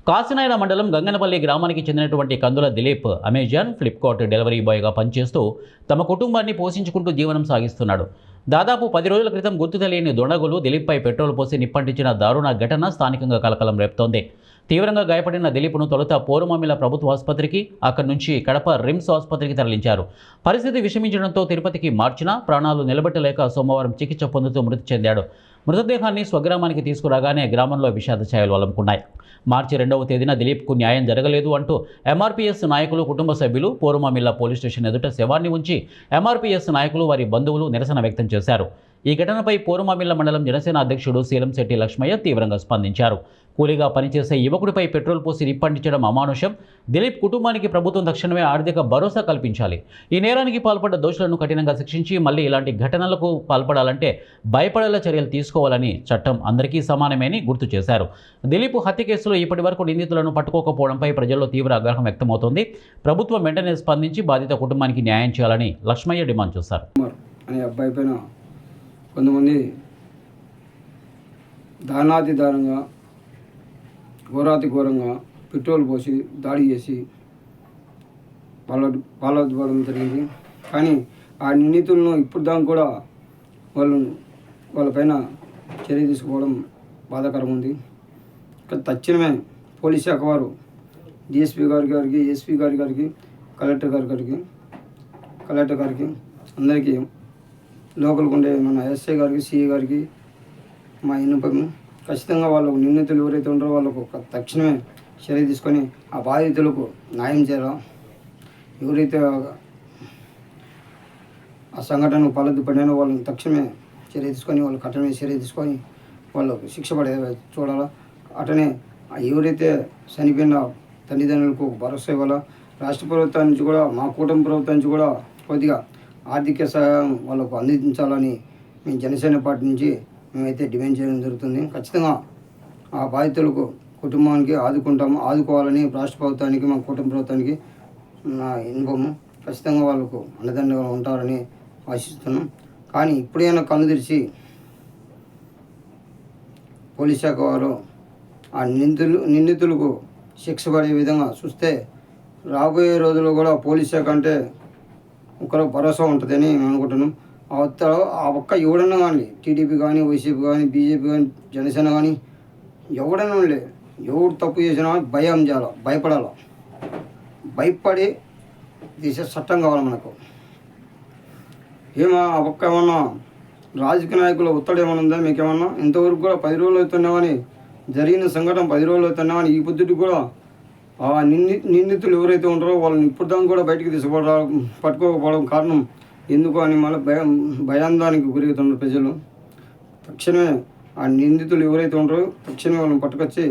కాసినాయన మండలం గంగనపల్లి గ్రామానికి చెందినటువంటి కందుల దిలీప్ అమెజాన్, ఫ్లిప్కార్ట్ డెలివరీ బాయ్గా పనిచేస్తూ తమ కుటుంబాన్ని పోషించుకుంటూ జీవనం సాగిస్తున్నాడు. దాదాపు 10 రోజుల క్రితం గుర్తు తెలియని దుండగులు దిలీప్పై పెట్రోల్ పోసి నిప్పంటించిన దారుణ ఘటన స్థానికంగా కలకలం రేపుతోంది. తీవ్రంగా గాయపడిన దిలీప్ను తొలుత పోరుమామిల ప్రభుత్వ ఆసుపత్రికి, అక్కడి నుంచి కడప రిమ్స్ ఆసుపత్రికి తరలించారు. పరిస్థితి విషమించడంతో తిరుపతికి మార్చినా ప్రాణాలు నిలబెట్టలేక సోమవారం చికిత్స పొందుతూ మృతి చెందాడు. మృతదేహాన్ని స్వగ్రామానికి తీసుకురాగానే గ్రామంలో విషాద ఛాయలు అలుముకున్నాయి. మార్చి 2వ తేదీన దిలీప్కు న్యాయం జరగలేదు అంటూ ఎంఆర్పీఎస్ నాయకులు, కుటుంబ సభ్యులు పోరుమామిల్ల పోలీస్ స్టేషన్ ఎదుట శవాన్ని ఉంచి ఎంఆర్పీఎస్ నాయకులు, వారి బంధువులు నిరసన వ్యక్తం చేశారు. ఈ ఘటనపై పోరుమామిల్ల మండలం జనసేన అధ్యక్షుడు శీలంశెట్టి లక్ష్మయ్య తీవ్రంగా స్పందించారు. కూలీగా పనిచేసే యువకుడిపై పెట్రోల్ పోసి నిప్పంటించడం అమానుషం. దిలీప్ కుటుంబానికి ప్రభుత్వం తక్షణమే ఆర్థిక భరోసా కల్పించాలి. ఈ నేరానికి పాల్పడ్డ దోషులను కఠినంగా శిక్షించి మళ్లీ ఇలాంటి ఘటనలకు పాల్పడాలంటే భయపడేలా చర్యలు తీసుకోవాలని, చట్టం అందరికీ సమానమేని గుర్తు చేశారు. దిలీప్ హత్య కేసులో ఇప్పటి వరకు నిందితులను పట్టుకోకపోవడంపై ప్రజల్లో తీవ్ర ఆగ్రహం వ్యక్తమవుతోంది. ప్రభుత్వం వెంటనే స్పందించి బాధిత కుటుంబానికి న్యాయం చేయాలని లక్ష్మయ్య డిమాండ్ చేశారు. కొంతమంది దారుణాతి దారుణంగా, ఘోరాతి ఘోరంగా పెట్రోల్ పోసి దాడి చేసి పాల్పడడం జరిగింది. కానీ ఆ నిందితులను ఇప్పుడు దాకా కూడా వాళ్ళపైన చర్య తీసుకోవడం బాధాకరం ఉంది. తక్షణమే పోలీస్ శాఖ వారు డిఎస్పీ గారికి, ఎస్పీ గారికి, కలెక్టర్ గారికి అందరికీ, లోకల్గా ఉండే మన ఎస్ఐ గారికి, సిఐ గారికి మా విన్నపము, ఖచ్చితంగా వాళ్ళకు నిందితులు ఎవరైతే ఉంటారో వాళ్ళకు తక్షణమే చర్య తీసుకొని ఆ బాధితులకు న్యాయం చేయాలి. ఎవరైతే ఆ సంఘటనకు పడినారో వాళ్ళని తక్షణమే చర్య తీసుకొని, వాళ్ళు కఠినమైన చర్య తీసుకొని వాళ్ళకు శిక్ష పడే చూడాలా. అటనే ఎవరైతే చనిపోయిన తల్లిదండ్రులకు భరోసా ఇవ్వాలా. రాష్ట్ర ప్రభుత్వం నుంచి కూడా, మా కూటమి ప్రభుత్వం నుంచి కూడా కొద్దిగా ఆర్థిక సహాయం వాళ్ళకు అందించాలని మేము జనసేన పార్టీ నుంచి మేమైతే డిమాండ్ చేయడం జరుగుతుంది. ఖచ్చితంగా ఆ బాధితులకు కుటుంబానికి ఆదుకోవాలని రాష్ట్ర ప్రభుత్వానికి, మా కూటమి ప్రభుత్వానికి నా విన్నపము. ఖచ్చితంగా వాళ్ళకు అండదండగా ఉంటారని ఆశిస్తున్నాం. కానీ ఇప్పుడైనా కళ్ళు తెరిచి పోలీస్ శాఖ వారు ఆ నిందితులకు శిక్ష పడే విధంగా చూస్తే రాబోయే రోజుల్లో కూడా పోలీస్ శాఖ అంటే ఒకరు భరోసా ఉంటుందని మేము అనుకుంటున్నాం. ఆ ఒక్క ఎవడన్నా కానీ, టీడీపీ కానీ, వైసీపీ కానీ, బీజేపీ కానీ, జనసేన కానీ, ఎవడన్నా ఎవడు తప్పు చేసినా భయం చేయాలి, భయపడాలి. భయపడి తీసే చట్టం కావాలి మనకు. ఆ ఒక్క ఏమన్నా రాజకీయ నాయకుల ఒత్తిడి ఏమైనా ఉందా మీకేమన్నా? ఇంతవరకు కూడా 10 రోజులు అవుతున్నా కానీ, జరిగిన సంఘటన 10 రోజులు అవుతున్నా కానీ ఈ పొద్దుటికి కూడా ఆ నిందితులు ఎవరైతే ఉంటారో వాళ్ళని ఇప్పుడు దాకా కూడా బయటికి పట్టుకోకపోవడం కారణం ఎందుకు అని మళ్ళీ భయాందానికి గురవుతున్నారు ప్రజలు. తక్షణమే ఆ నిందితులు ఎవరైతే ఉంటారో తక్షణమే వాళ్ళని పట్టుకొచ్చి